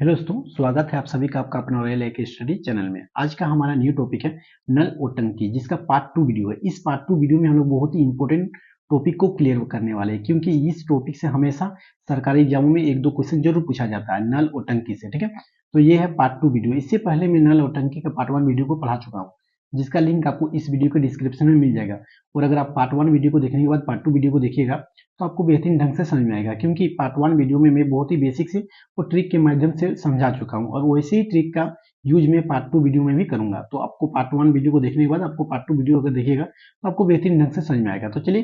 Hello दोस्तों, स्वागत है आप सभी का आपका अपना रॉयल एक स्टडी चैनल में। आज का हमारा न्यू टॉपिक है नल और टंकी, जिसका पार्ट 2 वीडियो है। इस पार्ट 2 वीडियो में हम लोग बहुत ही इंपॉर्टेंट टॉपिक को क्लियर करने वाले हैं, क्योंकि इस टॉपिक से हमेशा सरकारी एग्जामों में एक दो क्वेश्चन जरूर पूछा जाता है नल और टंकी से। ठीक है, तो ये है पार्ट 2 वीडियो। इससे पहले मैं नल और टंकी का पार्ट 1 वीडियो को पढ़ा चुका हूँ, जिसका लिंक आपको इस वीडियो के डिस्क्रिप्शन में मिल जाएगा। और अगर आप पार्ट 1 वीडियो को देखने के बाद पार्ट 2 वीडियो को देखिएगा तो आपको बेहतरीन ढंग से समझ में आएगा, क्योंकि पार्ट 1 वीडियो में मैं बहुत ही बेसिक से वो ट्रिक के माध्यम से समझा चुका हूँ, और वैसे ही ट्रिक का यूज मैं पार्ट 2 वीडियो में भी करूंगा। तो आपको पार्ट 1 वीडियो को देखने के बाद आपको पार्ट 2 वीडियो अगर देखिएगा तो आपको बेहतरीन ढंग से समझ में आएगा। तो चलिए,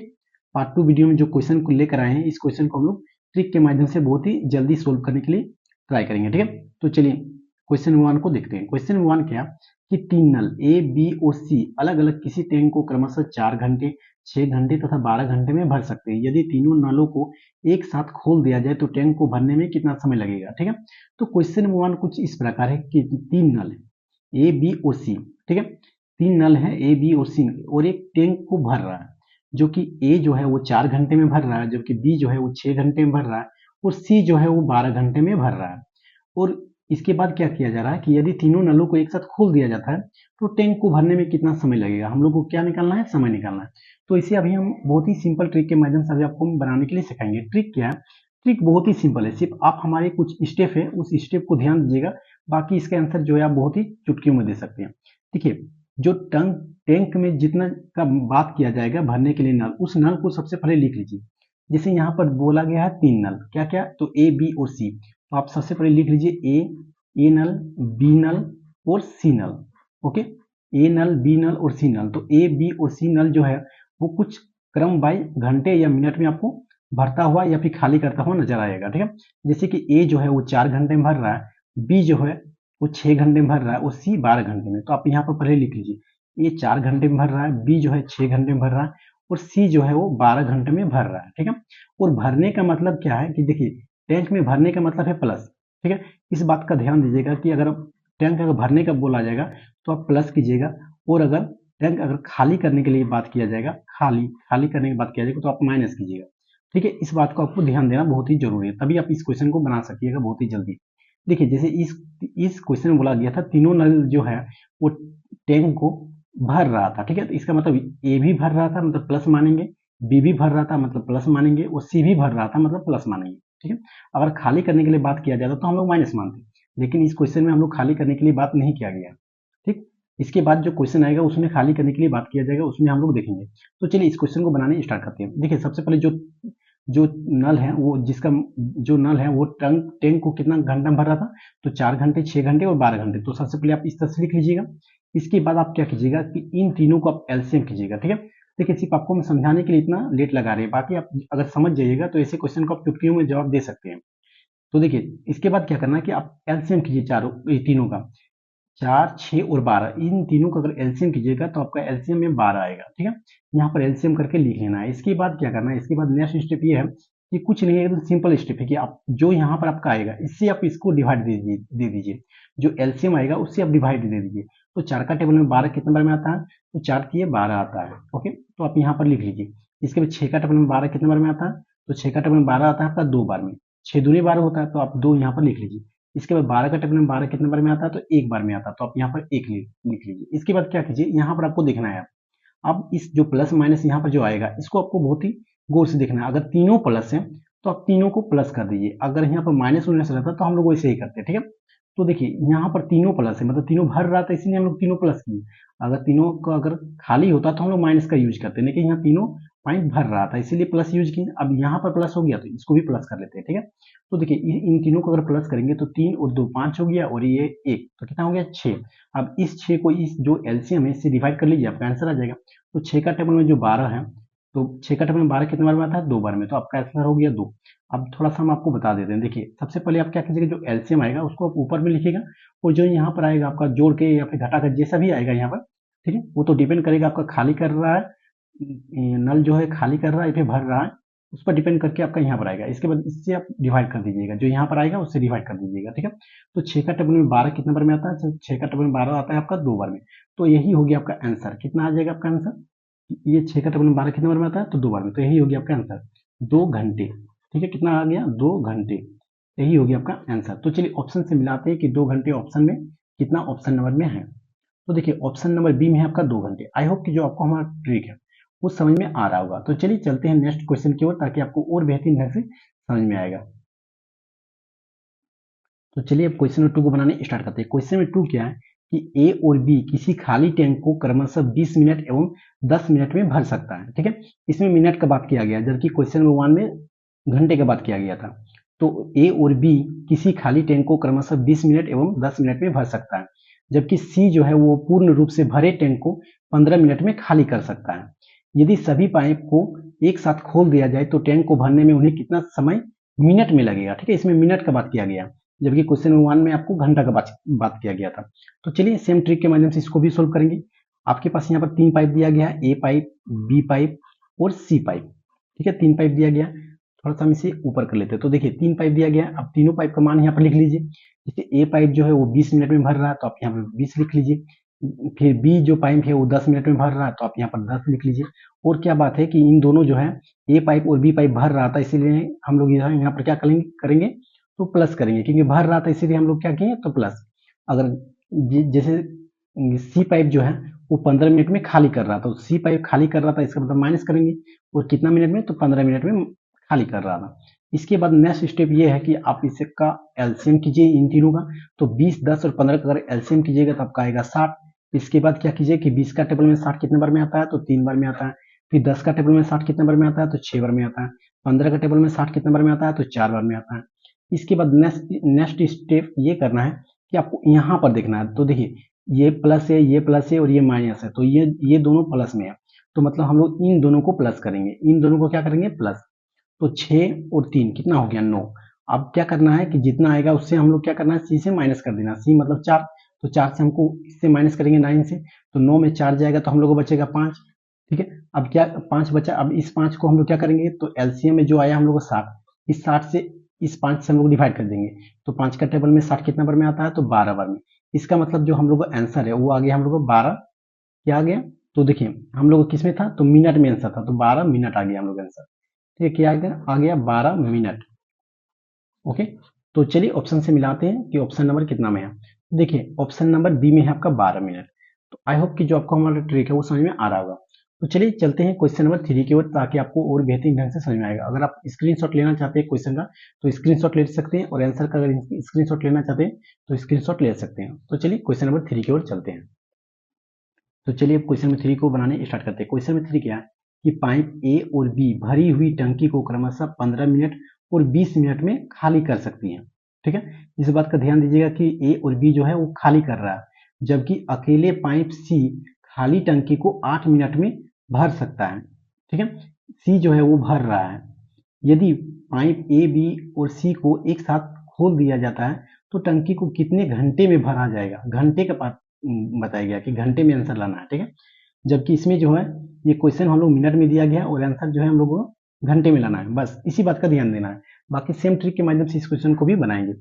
पार्ट 2 वीडियो में जो क्वेश्चन को लेकर आए हैं, इस क्वेश्चन को हम लोग ट्रिक के माध्यम से बहुत ही जल्दी सोल्व करने के लिए ट्राई करेंगे। ठीक है, तो चलिए क्वेश्चन 1 को देखते हैं। क्वेश्चन 1 क्या कि तीन नल ए, बी और सी अलग अलग किसी टैंक को क्रमशः 4 घंटे, 6 घंटे तथा 12 घंटे में भर सकते हैं। यदि तीनों नलों को एक साथ खोल दिया जाए तो टैंक को भरने में कितना समय लगेगा। ठीक है, तो क्वेश्चन 1 कुछ इस प्रकार है कि तीन नल है ए, बी और सी। ठीक है, तीन नल है ए, बी और सी, और एक टैंक को भर रहा है, जो कि ए जो है वो 4 घंटे में भर रहा है, जबकि बी जो है वो 6 घंटे में भर रहा है, और सी जो है वो 12 घंटे में भर रहा है। और इसके बाद क्या किया जा रहा है कि यदि तीनों नलों को एक साथ खोल दिया जाता है तो टैंक को भरने में कितना समय लगेगा। हम लोग को क्या निकालना है, समय निकालना है। तो इसे अभी हम बहुत ही सिंपल ट्रिक के माध्यम से अभी आपको बनाने के लिए सिखाएंगे। ट्रिक क्या है, ट्रिक बहुत ही सिंपल है, सिर्फ आप हमारे कुछ स्टेप है उस स्टेप को ध्यान दीजिएगा। बाकी इसका आंसर जो है आप बहुत ही चुटकियों में दे सकते हैं। देखिए, जो टैंक में जितना का बात किया जाएगा भरने के लिए नल, उस नल को सबसे पहले लिख लीजिए। जैसे यहाँ पर बोला गया है तीन नल, क्या क्या, तो ए, बी और सी। तो आप सबसे पहले लिख लीजिए ए नल, बी नल और सी नल। Okay, A null, be null और सी नल। तो ए, बी और सी नल जो है वो कुछ क्रम बाई घंटे या मिनट में आपको भरता हुआ या फिर खाली करता हुआ नजर आएगा। ठीक है, जैसे कि ए जो है वो 4 घंटे में भर रहा है, बी जो है वो 6 घंटे में भर रहा है, और सी 12 घंटे में। तो आप यहाँ पर पहले लिख लीजिए ए 4 घंटे में भर रहा है, बी जो है 6 घंटे में भर रहा है, और सी जो है वो 12 घंटे में भर रहा है। ठीक है, और भरने का मतलब क्या है कि देखिए, टैंक में भरने का मतलब है प्लस। ठीक है, इस बात का ध्यान दीजिएगा कि अगर टैंक अगर भरने का बोला जाएगा तो आप प्लस कीजिएगा, और अगर टैंक अगर खाली करने के लिए बात किया जाएगा, खाली खाली करने की बात किया जाएगा तो आप माइनस कीजिएगा। ठीक है, इस बात को आपको ध्यान देना बहुत ही जरूरी है, तभी आप इस क्वेश्चन को बना सकिएगा बहुत ही जल्दी। देखिए, जैसे इस क्वेश्चन में बोला गया था तीनों नल जो है वो टैंक को भर रहा था। ठीक है, तो इसका मतलब ए भी भर रहा था मतलब प्लस मानेंगे, बी भी भर रहा था मतलब प्लस मानेंगे, और सी भी भर रहा था मतलब प्लस मानेंगे। ठीक है, अगर खाली करने के लिए बात किया जाता तो हम लोग माइनस मानते, लेकिन इस क्वेश्चन में हम लोग खाली करने के लिए बात नहीं किया गया। ठीक, इसके बाद जो क्वेश्चन आएगा उसमें खाली करने के लिए बात किया जाएगा, उसमें हम लोग देखेंगे। तो चलिए इस क्वेश्चन को बनाने स्टार्ट करते हैं। देखिए, सबसे पहले जो जो नल है वो जिसका जो नल है वो टैंक को कितना घंटा में भर रहा था, तो 4 घंटे, 6 घंटे और 12 घंटे। तो सबसे पहले आप इस तरह से लिख लीजिएगा। इसके बाद आप क्या कीजिएगा कि इन तीनों को आप एलसीएम कीजिएगा। ठीक है, देखिए सिर्फ आपको हम समझाने के लिए इतना लेट लगा रहे हैं, बाकी आप अगर समझ जाइएगा तो ऐसे क्वेश्चन को आप चुटकियों में जवाब दे सकते हैं। तो देखिए, इसके बाद क्या करना है कि आप एलसीएम कीजिए चारों, ये तीनों का, 4, 6 और 12, इन तीनों का अगर एलसीएम कीजिएगा तो आपका एलसीएम में 12 आएगा। ठीक है, यहाँ पर एलसीएम करके लिख लेना है। इसके बाद क्या करना है, इसके बाद नेक्स्ट स्टेप ये है कि कुछ नहीं है, एकदम सिंपल स्टेप है कि आप जो यहाँ पर आपका आएगा इससे आप इसको डिवाइड दे दीजिए। जो एलसीएम आएगा उससे आप डिवाइड दे दीजिए। तो 4 का टेबल में 12 कितने बार में आता है, तो 4 की 12 आता है। ओके, तो आप यहाँ पर लिख लीजिए। इसके बाद 6 का टेबल में 12 कितने बार में आता है, तो 6 का टेबल में 12 आता है आपका 2 बार में। 6 दूनी 12 होता है, तो आप 2 यहाँ पर लिख लीजिए। इसके बाद 12 का टेबल में 12 कितने बार में आता है, तो 1 बार में आता है, तो आप यहाँ पर 1 लिख लीजिए। इसके बाद क्या कीजिए, यहाँ पर आपको देखना है, अब इस जो प्लस माइनस यहाँ पर जो आएगा इसको आपको बहुत ही गौर से देखना है। अगर तीनों प्लस है तो आप तीनों को प्लस कर दीजिए, अगर यहाँ पर माइनस माइनस रहता तो हम लोग वैसे ही करते हैं। ठीक है, तो देखिए यहाँ पर तीनों प्लस है, मतलब तीनों भर रहा था, इसीलिए हम लोग तीनों प्लस किए। अगर तीनों का अगर खाली होता तो हम लोग माइनस का यूज करते, लेकिन यहाँ तीनों पॉइंट भर रहा था इसीलिए प्लस यूज किए। अब यहाँ पर प्लस हो गया तो इसको भी प्लस कर लेते हैं। ठीक है, तो देखिए इन तीनों को अगर प्लस करेंगे तो 3 और 2 5 हो गया, और ये 1, तो कितना हो गया 6। अब इस 6 को इस जो एलसीएम है इससे डिवाइड कर लीजिए, आपका आंसर आ जाएगा। तो 6 का टेबल में जो 12 है, तो 6 का टेबल में 12 कितने बार में आता है, 2 बार में, तो आपका आंसर हो गया 2। अब थोड़ा सा हम आपको बता देते हैं। देखिए, सबसे पहले आप क्या कीजिएगा, जो एलसीएम आएगा उसको आप ऊपर में लिखिएगा, और जो यहाँ पर आएगा आपका जोड़ के या फिर घटा कर जैसा भी आएगा यहाँ पर, ठीक है, वो तो डिपेंड करेगा आपका खाली कर रहा है, नल जो है खाली कर रहा है या फिर भर रहा है, उस पर डिपेंड करके आपका यहाँ पर आएगा। इसके बाद इससे आप डिवाइड कर दीजिएगा, जो यहाँ पर आएगा उससे डिवाइड कर दीजिएगा। ठीक है, तो 6 का टेबल में 12 कितने बार में आता है, 6 का टेबल में 12 आता है आपका 2 बार में। तो यही हो गया आपका आंसर। कितना आ जाएगा आपका आंसर, ये 6 का टेबल में 12 कितने बार में आता है, तो 2 बार में, तो यही हो गया आपका आंसर 2 घंटे। ठीक है, कितना आ गया, 2 घंटे। यही होगी आपका आंसर। तो चलिए ऑप्शन से मिलाते हैं कि 2 घंटे ऑप्शन में कितना ऑप्शन नंबर में है। तो देखिए ऑप्शन नंबर बी में है आपका 2 घंटे। आई होप कि जो आपको हमारा ट्रिक है वो समझ में आ रहा होगा। तो चलिए चलते हैं नेक्स्ट क्वेश्चन की ओर, ताकि आपको और बेहतरीन ढंग से समझ में आएगा। तो चलिए अब क्वेश्चन नंबर 2 को बनाने स्टार्ट करते हैं। क्वेश्चन नंबर 2 क्या है कि ए और बी किसी खाली टैंक को क्रमशः 20 मिनट एवं 10 मिनट में भर सकता है। ठीक है, इसमें मिनट का बात किया गया, जबकि क्वेश्चन नंबर 1 में घंटे का बात किया गया था। तो ए और बी किसी खाली टैंक को क्रमशः 20 मिनट एवं 10 मिनट में भर सकता है, जबकि सी जो है वो पूर्ण रूप से भरे टैंक को 15 मिनट में खाली कर सकता है। यदि सभी पाइप को एक साथ खोल दिया जाए तो टैंक को भरने में उन्हें कितना समय मिनट में लगेगा। ठीक है, इसमें मिनट का बात किया गया, जबकि क्वेश्चन नंबर 1 में आपको घंटा का बात किया गया था। तो चलिए सेम ट्रिक के माध्यम से इसको भी सोल्व करेंगे। आपके पास यहाँ पर 3 पाइप दिया गया है, ए पाइप, बी पाइप और सी पाइप। ठीक है, 3 पाइप दिया गया। थोड़ा सा हम इसे ऊपर कर लेते हैं। तो देखिए 3 पाइप दिया गया है। अब तीनों पाइप का मान यहाँ पर लिख लीजिए। जैसे ए पाइप जो है वो 20 मिनट में भर रहा है, तो आप यहाँ पर 20 लिख लीजिए। फिर बी जो पाइप है वो 10 मिनट में भर रहा है, तो आप यहाँ पर 10 लिख लीजिए। और क्या बात है कि इन दोनों जो है ए पाइप और बी पाइप भर रहा था, इसीलिए हम लोग यहाँ पर क्या करेंगे तो प्लस करेंगे, क्योंकि भर रहा था इसीलिए हम लोग क्या किए तो प्लस। अगर जैसे सी पाइप जो है वो 15 मिनट में खाली कर रहा था, तो सी पाइप खाली कर रहा था, इसका मतलब माइनस करेंगे। और कितना मिनट में, तो 15 मिनट में खाली कर रहा था। इसके बाद नेक्स्ट स्टेप ये है कि आप इसका एलसीएम कीजिए इन तीनों का। तो 20, 10 और 15 का अगर एलसीएम कीजिएगा तो आपका आएगा 60। इसके बाद क्या कीजिए कि 20 का टेबल में 60 कितने बार में आता है, तो 3 बार में आता है। फिर 10 का टेबल में 60 कितने बार में आता है, तो 6 बार में आता है। 15 का टेबल में 60 कितने बार में आता है, तो 4 बार में आता है। इसके बाद नेक्स्ट स्टेप ये करना है कि आपको यहाँ पर देखना है। तो देखिए ये प्लस है, ये प्लस है और ये माइनस है, तो ये दोनों प्लस में है, तो मतलब हम लोग इन दोनों को प्लस करेंगे। इन दोनों को क्या करेंगे, प्लस। तो 6 और 3 कितना हो गया, 9। अब क्या करना है कि जितना आएगा उससे हम लोग क्या करना है, सी से माइनस कर देना। सी मतलब 4, तो 4 से हमको इससे माइनस करेंगे 9 से, तो 9 में 4 जाएगा तो हम लोग को बचेगा 5। ठीक है, अब क्या 5 बचा। अब इस 5 को हम लोग क्या करेंगे, तो एलसीएम में जो आया हम लोग को 60, इस 60 से इस 5 से हम लोग डिवाइड कर देंगे। तो 5 का टेबल में 60 कितना बार में आता है, तो 12 बार में। इसका मतलब जो हम लोग का आंसर है वो आ गया हम लोग को 12। क्या आ गया, तो देखिए हम लोग किस में था, तो मिनट में आंसर था, तो 12 मिनट आ गया हम लोग आंसर। ठीक है, क्या आ गया 12 मिनट। ओके, तो चलिए ऑप्शन से मिलाते हैं कि ऑप्शन नंबर कितना में है। देखिए ऑप्शन नंबर बी में है आपका 12 मिनट। तो आई होप कि जो आपको हमारा ट्रिक है वो समझ में आ रहा होगा। तो चलिए चलते हैं क्वेश्चन नंबर 3 की ओर, ताकि आपको और बेहतरीन ढंग से समझ में आएगा। अगर आप स्क्रीनशॉट लेना चाहते हैं क्वेश्चन का तो स्क्रीनशॉट ले सकते हैं, और आंसर का अगर स्क्रीनशॉट लेना चाहते हैं तो स्क्रीनशॉट ले सकते हैं। तो चलिए क्वेश्चन नंबर 3 की ओर चलते हैं। तो चलिए अब क्वेश्चन नंबर 3 को बनाने स्टार्ट करते हैं। क्वेश्चन नंबर 3 क्या है कि पाइप ए और बी भरी हुई टंकी को क्रमशः 15 मिनट और 20 मिनट में खाली कर सकती हैं। ठीक है, इस बात का ध्यान दीजिएगा कि ए और बी जो है वो खाली कर रहा है, जबकि अकेले पाइप सी खाली टंकी को 8 मिनट में भर सकता है। ठीक है, सी जो है वो भर रहा है। यदि पाइप ए बी और सी को एक साथ खोल दिया जाता है तो टंकी को कितने घंटे में भरा जाएगा। घंटे का बताया गया कि घंटे में आंसर लाना है। ठीक है, जबकि इसमें जो है ये क्वेश्चन हम लोग मिनट में दिया गया है और आंसर जो है हम लोग को घंटे में लाना है। बस इसी बात का ध्यान देना है। बाकी सेम ट्रिक के माध्यम से इस क्वेश्चन को भी बनाएंगे।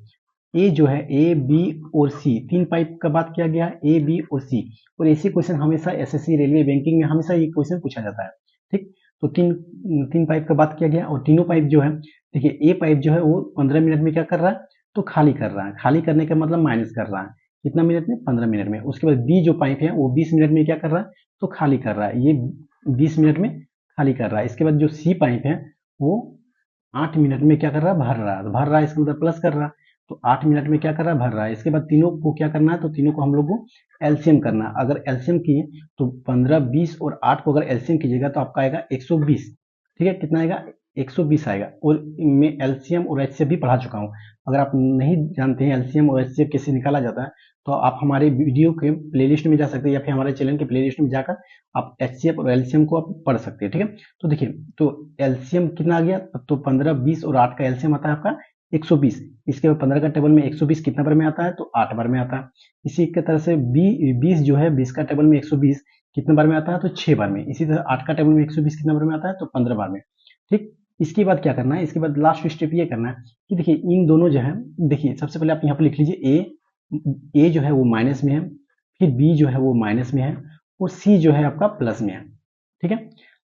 ए जो है ए बी और सी, 3 पाइप का बात किया गया है, ए बी और सी। और ऐसे क्वेश्चन हमेशा एसएससी रेलवे बैंकिंग में हमेशा ये क्वेश्चन पूछा जाता है। ठीक, तो तीन पाइप का बात किया गया, और तीनों पाइप जो है देखिए ए पाइप जो है वो 15 मिनट में क्या कर रहा है, तो खाली कर रहा है। खाली करने का मतलब माइनस कर रहा है, कितना मिनट में, 15 मिनट में। उसके बाद बी जो पाइप है वो 20 मिनट में क्या कर रहा है, तो खाली कर रहा है, ये 20 मिनट में खाली कर रहा है। इसके बाद जो सी पाइप है वो 8 मिनट में क्या कर रहा है, भर रहा है। तो भर रहा है इसका मतलब प्लस कर रहा है, तो 8 मिनट में क्या कर रहा है, भर रहा है। इसके बाद तीनों को क्या करना है, तो तीनों को हम लोग को एलसीएम करना है। अगर एलसीएम किए तो 15, 20 और 8 को अगर एलसीएम कीजिएगा तो आपका आएगा 120। ठीक है, कितना आएगा, 120 आएगा। और मैं एलसीएम और एचसीएफ भी पढ़ा चुका हूँ। अगर आप नहीं जानते हैं एलसीएम और एचसीएफ कैसे निकाला जाता है तो आप हमारे वीडियो के प्लेलिस्ट में जा सकते हैं, या फिर हमारे चैनल के प्लेलिस्ट में जाकर आप एचसीएफ और एलसीएम को आप पढ़ सकते हैं। ठीक है, तो देखिए तो एलसीएम कितना आ गया, तो 15, 20 और 8 का एलसीएम आता है आपका 120। इसके बाद 15 का टेबल में 120 कितना बार में आता है, तो 8 बार में आता है। इसी के तरह से 20 जो है 20 का टेबल में 120 कितने बार में आता है, तो 6 बार में। इसी तरह 8 का टेबल में 120 कितना बार में आता है, तो 15 बार में। ठीक, इसके बाद क्या करना है, इसके बाद लास्ट स्टेप ये करना है कि देखिए इन दोनों जो है, देखिए सबसे पहले आप यहाँ पर लिख लीजिए ए जो है वो माइनस में है, फिर बी जो है वो माइनस में है, और सी जो है आपका प्लस में है। ठीक है,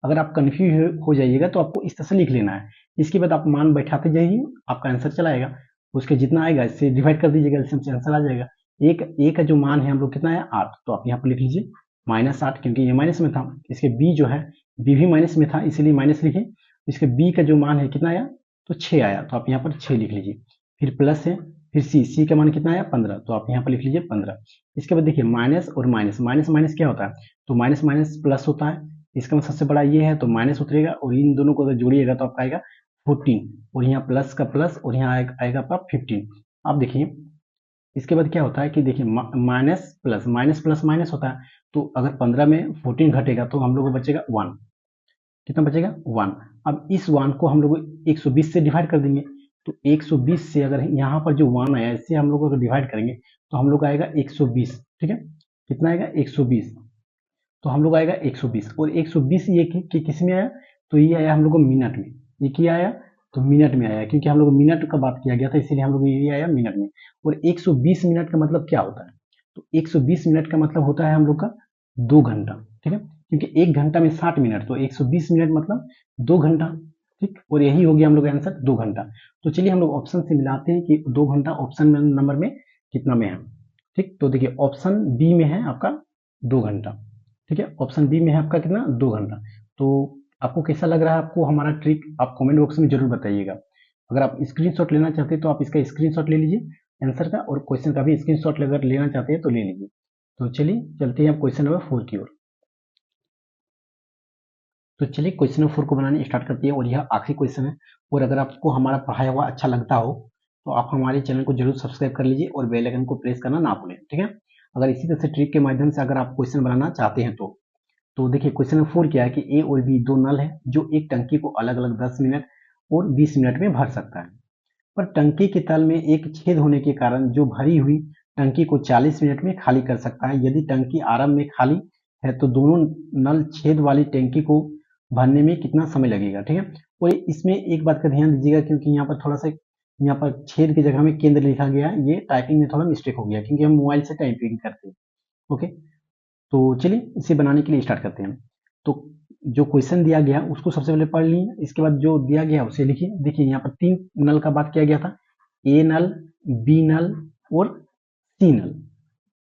अगर आप कंफ्यूज हो जाइएगा तो आपको इस तरह से लिख लेना है। इसके बाद आप मान बैठाते जाइए, आपका आंसर चला आएगा। उसके जितना आएगा इससे डिवाइड कर दीजिएगा, एलसीएम से आंसर आ जाएगा। एक ए का जो मान है हम लोग कितना है 8, तो आप यहाँ पर लिख लीजिए -8 क्योंकि ये माइनस में था। इसके बी जो है बी भी माइनस में था इसीलिए माइनस लिखे। इसके बी का जो मान है कितना आया तो 6 आया, तो आप यहाँ पर 6 लिख लीजिए। फिर प्लस है, फिर सी का मान कितना आया 15, तो आप यहाँ पर लिख लीजिए 15। इसके बाद देखिए माइनस और माइनस, माइनस माइनस क्या होता है तो माइनस माइनस प्लस होता है। इसका मतलब सबसे बड़ा ये है तो माइनस उतरेगा और इन दोनों को अगर जोड़िएगा तो आपका आएगा 14 और यहाँ प्लस का प्लस और यहाँ आएगा आपका 15। आप देखिए इसके बाद क्या होता है कि देखिए माइनस प्लस माइनस होता है, तो अगर 15 में 14 घटेगा तो हम लोग को बचेगा 1। कितना बचेगा 1। अब इस 1 को हम लोग 120 से डिवाइड कर देंगे, तो 120 से अगर यहाँ पर जो 1 आया इससे हम लोग अगर डिवाइड करेंगे तो हम लोग आएगा 120। ठीक है, कितना आएगा 120, तो हम लोग आएगा 120 और 120 ये किस में आया तो ये आया हम लोग को मिनट में। ये क्या आया तो मिनट में आया, क्योंकि हम लोग मिनट का बात किया गया था इसीलिए हम लोग ये आया मिनट में। और 120 मिनट का मतलब क्या होता है तो 120 मिनट का मतलब होता है हम लोग का 2 घंटा। ठीक है, क्योंकि 1 घंटा में 60 मिनट, तो 120 मिनट मतलब 2 घंटा। ठीक, और यही हो गया हम लोग का आंसर 2 घंटा। तो चलिए हम लोग ऑप्शन से मिलाते हैं कि 2 घंटा ऑप्शन में नंबर में कितना में है। ठीक, तो देखिए ऑप्शन बी में है आपका 2 घंटा। ठीक है, ऑप्शन बी में है आपका कितना 2 घंटा। तो आपको कैसा लग रहा है आपको हमारा ट्रिक, आप कमेंट बॉक्स में जरूर बताइएगा। अगर आप स्क्रीनशॉट लेना चाहते हैं तो आप इसका स्क्रीनशॉट ले लीजिए आंसर का, और क्वेश्चन का भी स्क्रीनशॉट अगर लेना चाहते हैं तो ले लीजिए। तो चलिए चलते हैं आप क्वेश्चन नंबर 4 की ओर। तो चलिए क्वेश्चन नंबर 4 को बनाने स्टार्ट करते हैं और यह आखिरी क्वेश्चन है। और अगर आपको हमारा पढ़ाया हुआ अच्छा लगता हो तो आप हमारे चैनल को जरूर सब्सक्राइब कर लीजिए और बेल आइकन को प्रेस करना ना भूलें। ठीक है, अगर इसी तरह से ट्रिक के माध्यम से अगर आप क्वेश्चन बनाना चाहते हैं तो देखिए क्वेश्चन नंबर 4 क्या है कि ए और बी दो नल है जो एक टंकी को अलग अलग 10 मिनट और 20 मिनट में भर सकता है, पर टंकी के तल में एक छेद होने के कारण जो भरी हुई टंकी को 40 मिनट में खाली कर सकता है। यदि टंकी आरंभ में खाली है तो दोनों नल छेद वाली टंकी को भरने में कितना समय लगेगा। ठीक है, और इसमें एक बात का ध्यान दीजिएगा क्योंकि यहाँ पर थोड़ा सा यहाँ पर छेद की जगह में केंद्र लिखा गया है, ये टाइपिंग में थोड़ा मिस्टेक हो गया क्योंकि हम मोबाइल से टाइपिंग करते हैं। ओके, तो चलिए इसे बनाने के लिए स्टार्ट करते हैं। तो जो क्वेश्चन दिया गया उसको सबसे पहले पढ़ लीजिए, इसके बाद जो दिया गया उसे लिखिए। देखिए यहाँ पर 3 नल का बात किया गया था, ए नल, बी नल और सी नल।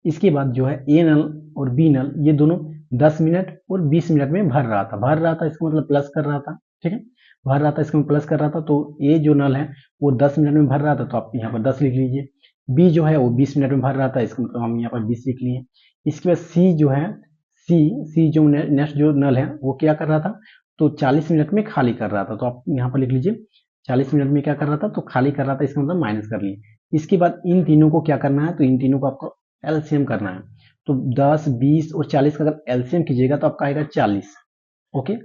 इसके बाद जो है ए नल और बी नल ये दोनों 10 मिनट और 20 मिनट में भर रहा था इसका मतलब प्लस कर रहा था। ठीक है, भर रहा था इसका मतलब प्लस कर रहा था, तो ए जो नल है वो 10 मिनट में भर रहा था तो आप यहाँ पर 10 लिख लीजिए। बी जो है वो 20 मिनट में भर रहा था, इसका मतलब हम यहाँ पर 20 लिख लिए। इसके बाद सी जो है सी जो नेक्स्ट जो नल है वो क्या कर रहा था तो 40 मिनट में खाली कर रहा था, तो आप यहाँ पर लिख लीजिए 40 मिनट में क्या कर रहा था तो खाली कर रहा था, इसका मतलब माइनस कर लिए। इसके बाद इन तीनों को क्या करना है तो इन तीनों को आपको एलसीएम करना है। तो 10, 20 और 40 का अगर एलसीएम कीजिएगा तो आपका आएगा 40। ओके,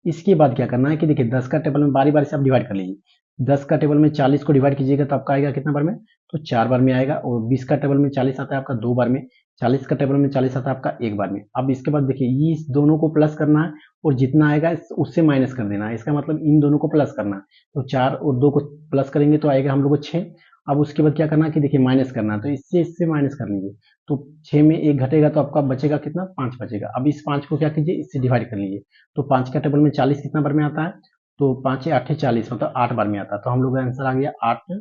इसके बाद क्या करना है कि देखिए 10 का टेबल में बारी बारी से आप डिवाइड कर लीजिए। 10 का टेबल में 40 को डिवाइड कीजिएगा तो आपका आएगा कितना बार में तो 4 बार में आएगा। और 20 का टेबल में 40 आता है आपका 2 बार में, 40 का टेबल में 40 आता है आपका 1 बार में। अब इसके बाद देखिए ये इस दोनों को प्लस करना है और जितना आएगा उससे माइनस कर देना है, इसका मतलब इन दोनों को प्लस करना है। तो 4 और 2 को प्लस करेंगे तो आएगा हम लोग को 6। अब उसके बाद क्या करना है कि देखिए माइनस करना है, तो इससे माइनस कर लीजिए। तो 6 में 1 घटेगा तो आपका बचेगा कितना 5 बचेगा। अब इस 5 को क्या कीजिए इससे डिवाइड कर लीजिए। तो 5 का टेबल में 40 कितना बार में आता है तो 5 8 40 मतलब 8 बार में आता है। तो हम लोग का आंसर आ गया 8,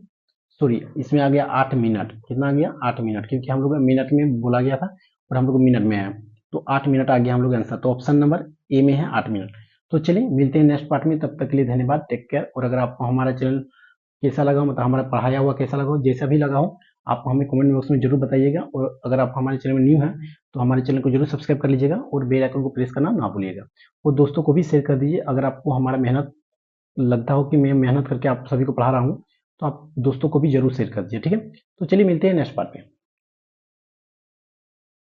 सॉरी इसमें आ गया 8 मिनट। कितना आ गया 8 मिनट, क्योंकि हम लोग मिनट में बोला गया था और हम लोग मिनट में आया तो 8 मिनट आ गया हम लोग आंसर। तो ऑप्शन नंबर ए में है 8 मिनट। तो चलिए मिलते हैं नेक्स्ट पार्ट में, तब तक के लिए धन्यवाद, टेक केयर। और अगर आपको हमारा चैनल कैसा लगा मतलब हमारा पढ़ाया हुआ कैसा लगा हो, जैसा भी लगा हो आप हमें कमेंट बॉक्स में जरूर बताइएगा। और अगर आप हमारे चैनल में न्यू हैं तो हमारे चैनल को जरूर सब्सक्राइब कर लीजिएगा और बेल आइकन को प्रेस करना ना भूलिएगा। और दोस्तों को भी शेयर कर दीजिए, अगर आपको हमारा मेहनत लगता हो कि मैं मेहनत करके आप सभी को पढ़ा रहा हूँ तो आप दोस्तों को भी जरूर शेयर कर दीजिए। ठीक है, तो चलिए मिलते हैं नेक्स्ट पार्ट में।